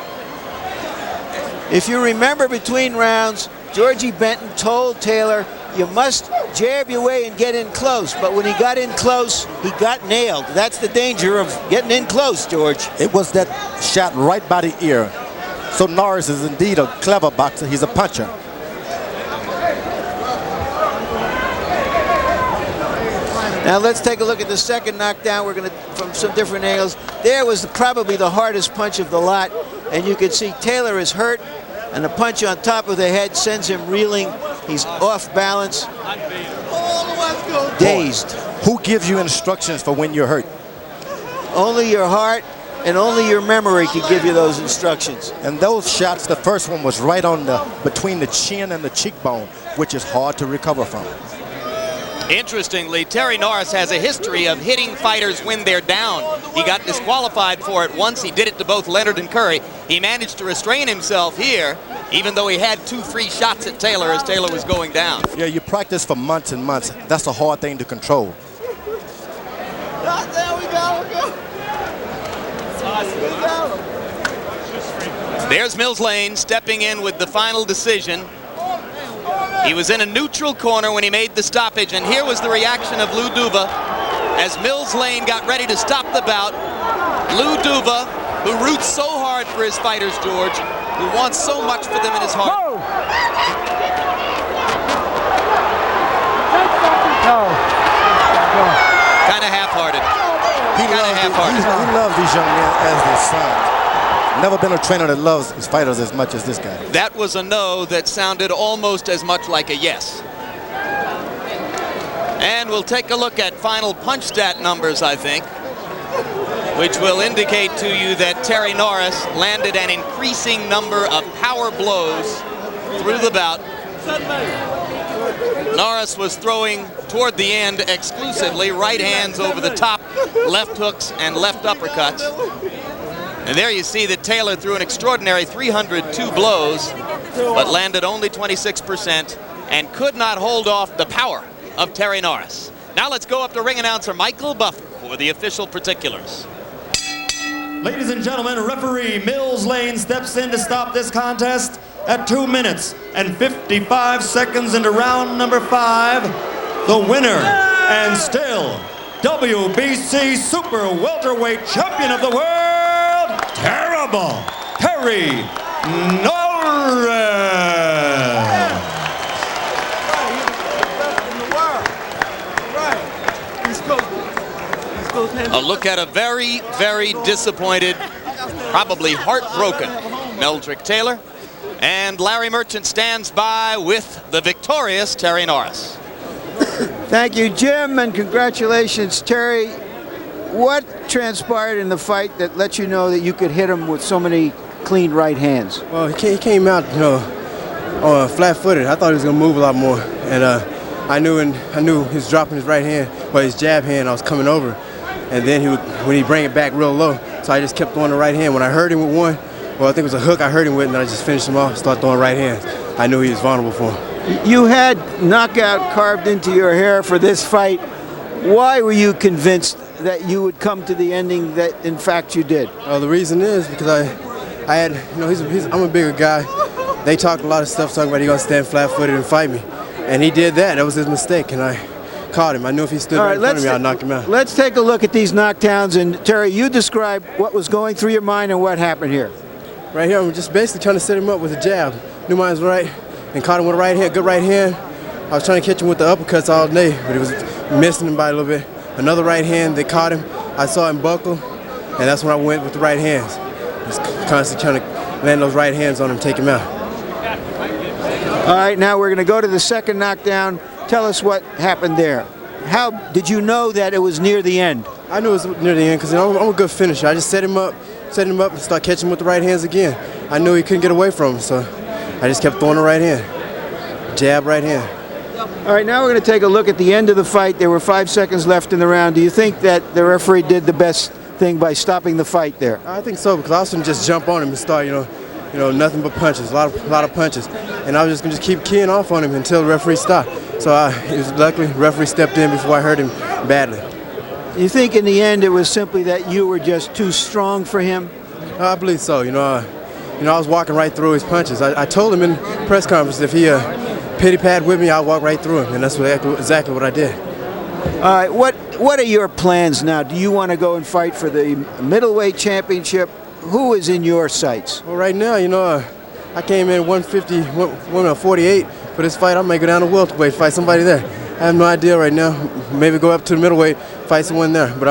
If you remember between rounds, Georgie Benton told Taylor, you must jab your way and get in close. But when he got in close, he got nailed. That's the danger of getting in close, George. It was that shot right by the ear. So Norris is indeed a clever boxer. He's a puncher. Now let's take a look at the second knockdown. We're going to, from some different angles. There was probably the hardest punch of the lot. And you can see Taylor is hurt, and a punch on top of the head sends him reeling. He's off balance, dazed. Who gives you instructions for when you're hurt? Only your heart and only your memory can give you those instructions. And those shots, the first one was right on between the chin and the cheekbone, which is hard to recover from. Interestingly, Terry Norris has a history of hitting fighters when they're down. He got disqualified for it once. He did it to both Leonard and Curry. He managed to restrain himself here, even though he had 2 free shots at Taylor as Taylor was going down. Yeah, you practice for months and months. That's a hard thing to control. There we go. There's Mills Lane stepping in with the final decision. He was in a neutral corner when he made the stoppage, and here was the reaction of Lou Duva as Mills Lane got ready to stop the bout. Lou Duva, who roots so hard for his fighters, George, who wants so much for them in his heart. Kind of half-hearted. He loves these young men as their sons. Never been a trainer that loves his fighters as much as this guy. That was a no that sounded almost as much like a yes. And we'll take a look at final punch stat numbers, I think, which will indicate to you that Terry Norris landed an increasing number of power blows through the bout. Norris was throwing toward the end exclusively right hands over the top, left hooks and left uppercuts. And there you see that Taylor threw an extraordinary 302 blows, but landed only 26% and could not hold off the power of Terry Norris. Now let's go up to ring announcer Michael Buffer for the official particulars. Ladies and gentlemen, referee Mills Lane steps in to stop this contest at 2 minutes and 55 seconds into round number 5. The winner and still WBC Super Welterweight Champion of the World, Terrible Terry Norris. A look at a very, very disappointed, probably heartbroken Meldric Taylor. And Larry Merchant stands by with the victorious Terry Norris. Thank you, Jim, and congratulations, Terry. What transpired in the fight that let you know that you could hit him with so many clean right hands? Well, he came out, flat-footed. I thought he was going to move a lot more, and I knew he was dropping his right hand, but his jab hand, I was coming over, and then when he bring it back real low, so I just kept throwing the right hand. When I heard him with one, well, I think it was a hook I heard him with, and then I just finished him off, started throwing right hands. I knew he was vulnerable for him. You had knockout carved into your hair for this fight. Why were you convinced that you would come to the ending that, in fact, you did? The reason is because I had, I'm a bigger guy. They talked a lot of stuff talking about he gonna stand flat-footed and fight me, and he did that. That was his mistake, and I caught him. I knew if he stood right in front of me, I'd knock him out. Let's take a look at these knockdowns, and Terry, you describe what was going through your mind and what happened here. Right here, I'm just basically trying to set him up with a jab. Knew mine was right, and caught him with a right hand, good right hand. I was trying to catch him with the uppercuts all day, but it was missing him by a little bit. Another right hand, they caught him. I saw him buckle, and that's when I went with the right hands. Just constantly trying to land those right hands on him, take him out. All right, now we're going to go to the second knockdown. Tell us what happened there. How did you know that it was near the end? I knew it was near the end because I'm a good finisher. I just set him up and start catching him with the right hands again. I knew he couldn't get away from him, so I just kept throwing the right hand. Jab, right hand. All right, now we're going to take a look at the end of the fight. There were 5 seconds left in the round. Do you think that the referee did the best thing by stopping the fight there? I think so, because I was going to just jump on him and start, nothing but punches, a lot of punches. And I was just going to keep keying off on him until the referee stopped. So luckily, the referee stepped in before I hurt him badly. You think in the end it was simply that you were just too strong for him? I believe so. I was walking right through his punches. I told him in the press conference if he pity pad with me, I'll walk right through him, and that's exactly what I did. All right, what are your plans now? Do you want to go and fight for the middleweight championship? Who is in your sights? Well, right now, I came in 148 for this fight. I may go down to welterweight, fight somebody there. I have no idea right now. Maybe go up to the middleweight, fight someone there. But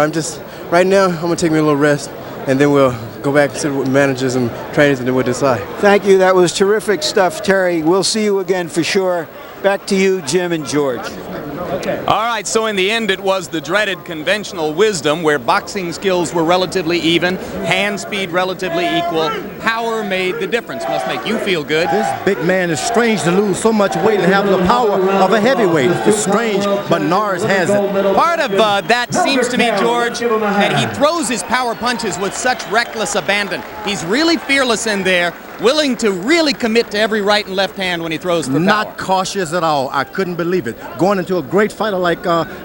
right now, I'm going to take me a little rest, and then we'll go back and sit with managers and trainers, and then we'll decide. Thank you. That was terrific stuff, Terry. We'll see you again for sure. Back to you, Jim and George. Okay. All right, so in the end, it was the dreaded conventional wisdom where boxing skills were relatively even, hand speed relatively equal. Power made the difference. Must make you feel good. This big man is strange to lose so much weight and have the power of a heavyweight. It's strange, but Norris has it. Part of that seems to me, George, that he throws his power punches with such reckless abandon. He's really fearless in there. willing to really commit to every right and left hand when he throws for power. Not cautious at all. I couldn't believe it. Going into a great fighter like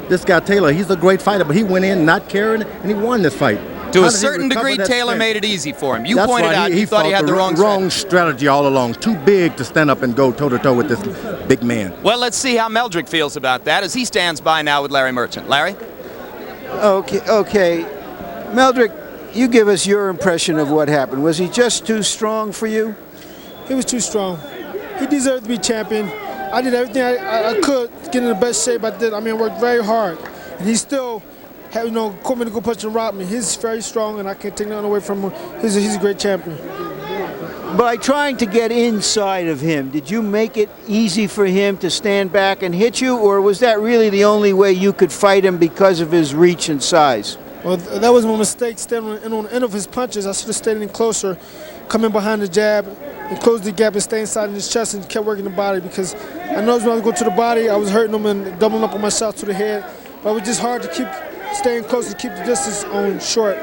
this guy Taylor, he's a great fighter, but he went in not caring, and he won this fight. To a certain degree, Taylor made it easy for him. You That's pointed right. out he thought he had the wrong strategy all along. Too big to stand up and go toe-to-toe with this big man. Well, let's see how Meldric feels about that as he stands by now with Larry Merchant. Larry? Okay. Meldric, you give us your impression of what happened. Was he just too strong for you? He was too strong. He deserved to be champion. I did everything I could to get in the best shape I did. I mean, I worked very hard. And he still had, caught me to go punch and rob me. He's very strong, and I can't take nothing away from him. He's a great champion. By trying to get inside of him, did you make it easy for him to stand back and hit you, or was that really the only way you could fight him because of his reach and size? Well, that was my mistake, standing on the end of his punches. I should have stayed in closer, come in behind the jab, and close the gap and stay inside in his chest and kept working the body, because I noticed when I was going to the body, I was hurting him and doubling up on my shots to the head. But it was just hard to keep staying close to keep the distance on short.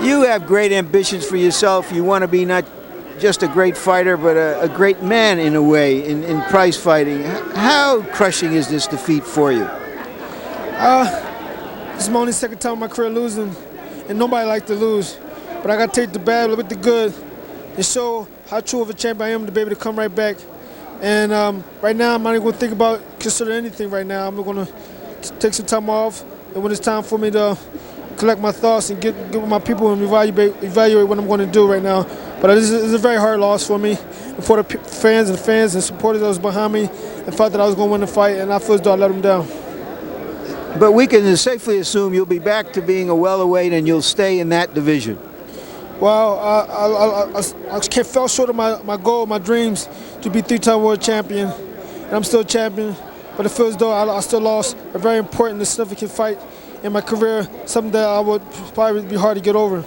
You have great ambitions for yourself. You want to be not just a great fighter, but a great man in a way in prize fighting. How crushing is this defeat for you? This is my only second time in my career losing, and nobody likes to lose. But I got to take the bad with the good and show how true of a champion I am to be able to come right back. And right now, I'm not even going to think about consider anything right now. I'm going to take some time off, and when it's time for me to collect my thoughts and get with my people and evaluate what I'm going to do right now. But this is a very hard loss for me, and for the fans and supporters that was behind me, and thought that I was going to win the fight, and I feel as though I let them down. But we can safely assume you'll be back to being a welterweight and you'll stay in that division. Well, I fell short of my goal, my dreams, to be three-time world champion, and I'm still a champion. But it feels as though I still lost a very important and significant fight in my career, something that I would probably be hard to get over.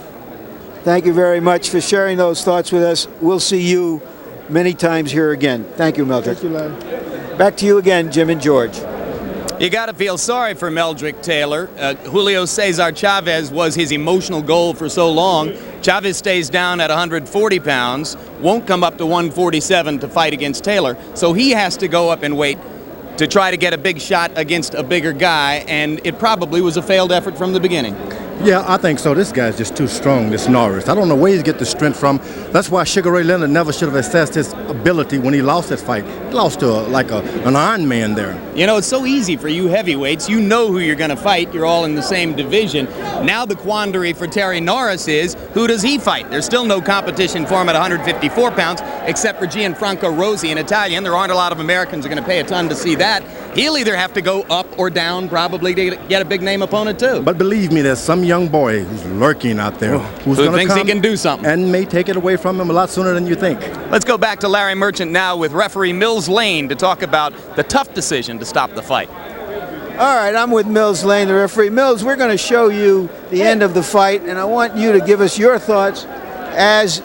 Thank you very much for sharing those thoughts with us. We'll see you many times here again. Thank you, Meldric. Thank you, Larry. Back to you again, Jim and George. You got to feel sorry for Meldric Taylor. Julio Cesar Chavez was his emotional goal for so long. Chavez stays down at 140 pounds, won't come up to 147 to fight against Taylor, so he has to go up in weight to try to get a big shot against a bigger guy, and it probably was a failed effort from the beginning. Yeah, I think so. This guy's just too strong, this Norris. I don't know where he's get the strength from. That's why Sugar Ray Leonard never should have assessed his ability when he lost that fight. He lost to an Iron Man there. You know, it's so easy for you heavyweights. You know who you're going to fight. You're all in the same division. Now the quandary for Terry Norris is, who does he fight? There's still no competition for him at 154 pounds, except for Gianfranco Rosi, an Italian. There aren't a lot of Americans who are going to pay a ton to see that. He'll either have to go up or down, probably, to get a big-name opponent, too. But believe me, there's some young boy who's lurking out there who thinks he can do something and may take it away from him a lot sooner than you think. Let's go back to Larry Merchant now with referee Mills Lane to talk about the tough decision to stop the fight. All right, I'm with Mills Lane, the referee. Mills, we're going to show you the end of the fight, and I want you to give us your thoughts as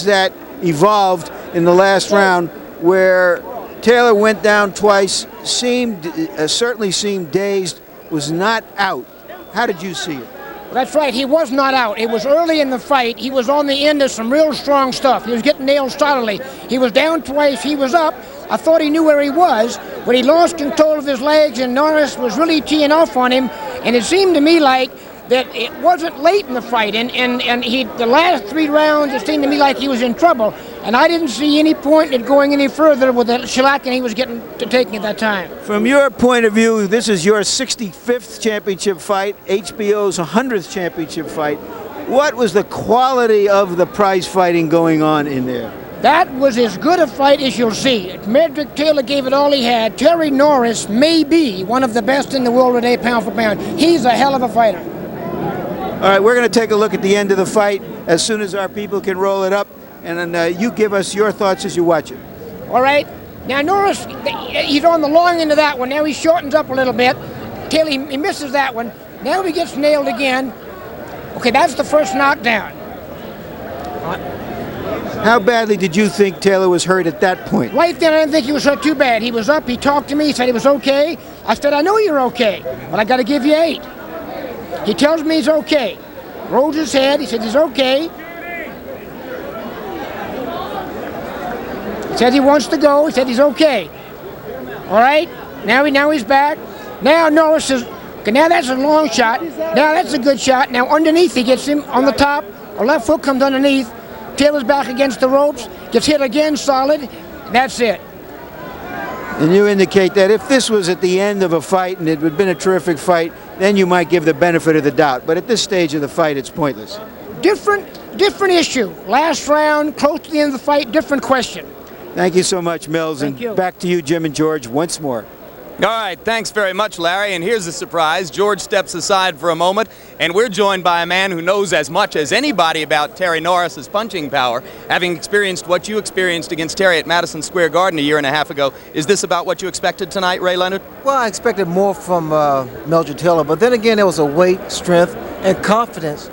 that evolved in the last round, where Taylor went down twice, certainly seemed dazed, was not out. How did you see it? That's right, he was not out. It was early in the fight. He was on the end of some real strong stuff. He was getting nailed solidly. He was down twice, he was up. I thought he knew where he was, but he lost control of his legs, and Norris was really teeing off on him, and it seemed to me like that it wasn't late in the fight, and the last 3 rounds, it seemed to me like he was in trouble, and I didn't see any point in going any further with the shellacking he was getting to taking at that time. From your point of view, this is your 65th championship fight, HBO's 100th championship fight. What was the quality of the prize fighting going on in there? That was as good a fight as you'll see. Meldric Taylor gave it all he had. Terry Norris may be one of the best in the world today, pound for pound. He's a hell of a fighter. All right, we're going to take a look at the end of the fight as soon as our people can roll it up, and then you give us your thoughts as you watch it. All right. Now, Norris, he's on the long end of that one. Now he shortens up a little bit. Taylor, he misses that one. Now he gets nailed again. Okay, that's the first knockdown. How badly did you think Taylor was hurt at that point? Right then, I didn't think he was hurt too bad. He was up, he talked to me, he said he was okay. I said, I know you're okay, but I got to give you 8. He tells me he's okay. Rolls his head, he said he's okay. Said he wants to go. He said he's okay. All right? Now he's back. Now Norris is, okay, now that's a long shot. Now that's a good shot. Now underneath he gets him on the top. A left foot comes underneath. Taylor's back against the ropes. Gets hit again solid. That's it. And you indicate that if this was at the end of a fight and it had been a terrific fight, then you might give the benefit of the doubt. But at this stage of the fight, it's pointless. Different issue. Last round, close to the end of the fight, different question. Thank you so much, Mills. Thank and you. Back to you, Jim and George, once more. All right, thanks very much, Larry. And here's a surprise. George steps aside for a moment, and we're joined by a man who knows as much as anybody about Terry Norris's punching power, having experienced what you experienced against Terry at Madison Square Garden a year and a half ago. Is this about what you expected tonight, Ray Leonard? Well, I expected more from Meldric Taylor, but then again, there was a weight, strength, and confidence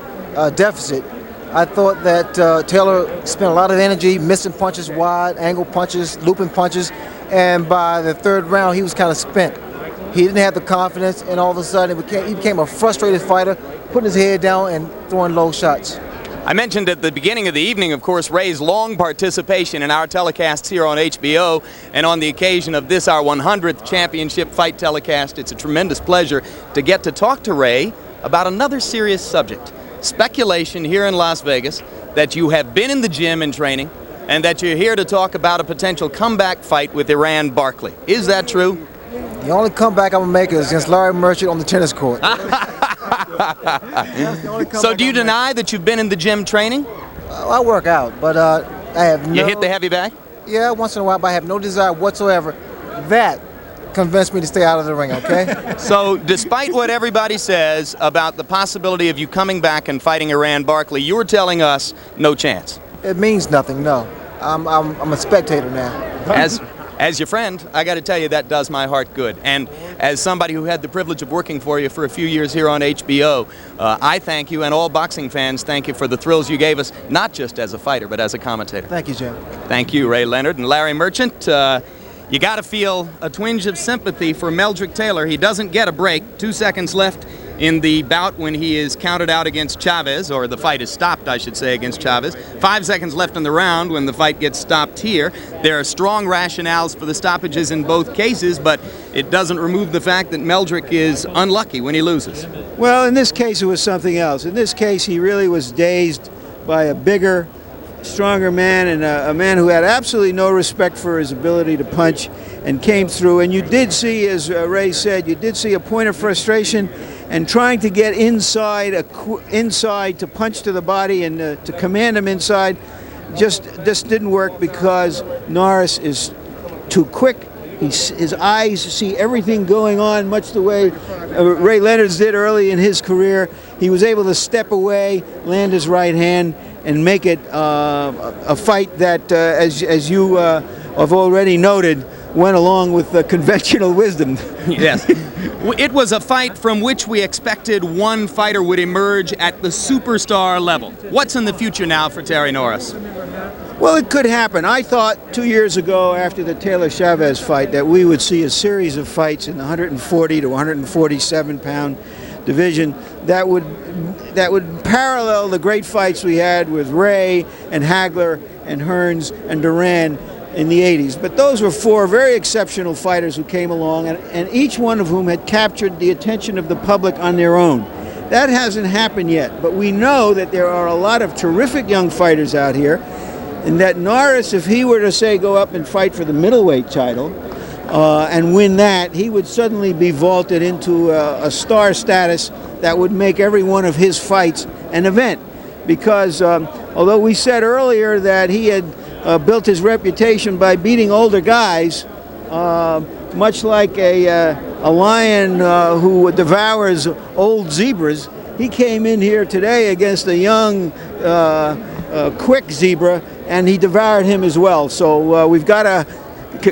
deficit. I thought that Taylor spent a lot of energy missing punches, wide angle punches, looping punches, and by the third round, he was kind of spent. He didn't have the confidence, and all of a sudden, he became a frustrated fighter, putting his head down and throwing low shots. I mentioned at the beginning of the evening, of course, Ray's long participation in our telecasts here on HBO, and on the occasion of this, our 100th championship fight telecast, it's a tremendous pleasure to get to talk to Ray about another serious subject. Speculation here in Las Vegas that you have been in the gym and training, and that you're here to talk about a potential comeback fight with Iran Barkley. Is that true? The only comeback I'm going to make is against Larry Merchant on the tennis court. So do you deny that you've been in the gym training? I work out, but I have no... You hit the heavy bag? Yeah, once in a while, but I have no desire whatsoever. That convinced me to stay out of the ring, okay? So despite what everybody says about the possibility of you coming back and fighting Iran Barkley, you're telling us no chance. It means nothing, no. I'm a spectator now. As your friend, I got to tell you that does my heart good. And as somebody who had the privilege of working for you for a few years here on HBO, I thank you, and all boxing fans thank you for the thrills you gave us, not just as a fighter, but as a commentator. Thank you, Jim. Thank you, Ray Leonard. And Larry Merchant, you got to feel a twinge of sympathy for Meldric Taylor. He doesn't get a break. 2 seconds left in the bout when he is counted out against Chavez, or the fight is stopped, I should say, against Chavez. 5 seconds left in the round when the fight gets stopped here. There are strong rationales for the stoppages in both cases, but it doesn't remove the fact that Meldric is unlucky when he loses. Well, in this case, it was something else. In this case, he really was dazed by a bigger, stronger man, and a man who had absolutely no respect for his ability to punch, and came through. And you did see, as Ray said, you did see a point of frustration and trying to get inside to punch to the body and to command him inside. Just didn't work because Norris is too quick. His eyes see everything going on, much the way Ray Leonard's did early in his career. He was able to step away, land his right hand, and make it a fight that, as you have already noted, went along with conventional wisdom. Yes. It was a fight from which we expected one fighter would emerge at the superstar level. What's in the future now for Terry Norris? Well, it could happen. I thought 2 years ago, after the Taylor-Chavez fight, that we would see a series of fights in the 140 to 147 pound division that would parallel the great fights we had with Ray and Hagler and Hearns and Duran in the 80s. But those were four very exceptional fighters who came along, and each one of whom had captured the attention of the public on their own. That hasn't happened yet, but we know that there are a lot of terrific young fighters out here, and that Norris, if he were to, say, go up and fight for the middleweight title and win that, he would suddenly be vaulted into a star status that would make every one of his fights an event. Because although we said earlier that he had built his reputation by beating older guys, much like a lion who devours old zebras, he came in here today against a young, quick zebra, and he devoured him as well. So we've got to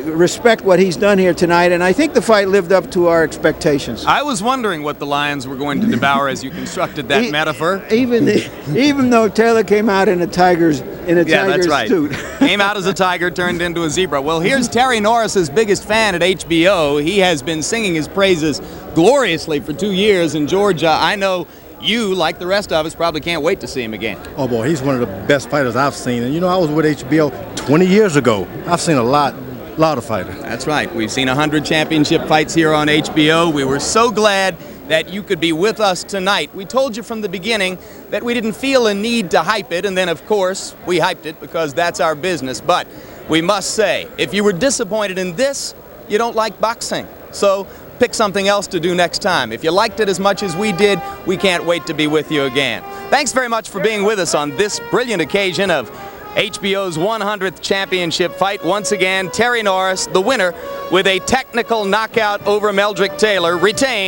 respect what he's done here tonight, and I think the fight lived up to our expectations. I was wondering what the Lions were going to devour as you constructed that metaphor. Even though Taylor came out in a tiger's that's right. suit. Came out as a tiger, turned into a zebra. Well, here's Terry Norris's biggest fan at HBO. He has been singing his praises gloriously for 2 years, and George, I know you, like the rest of us, probably can't wait to see him again. Oh boy, he's one of the best fighters I've seen. And you know, I was with HBO 20 years ago. I've seen a lot of fighters. That's right. We've seen 100 championship fights here on HBO. We were so glad that you could be with us tonight. We told you from the beginning that we didn't feel a need to hype it, and then of course we hyped it because that's our business. But we must say, if you were disappointed in this, you don't like boxing. So pick something else to do next time. If you liked it as much as we did, we can't wait to be with you again. Thanks very much for being with us on this brilliant occasion of HBO's 100th championship fight. Once again, Terry Norris, the winner, with a technical knockout over Meldric Taylor, retained.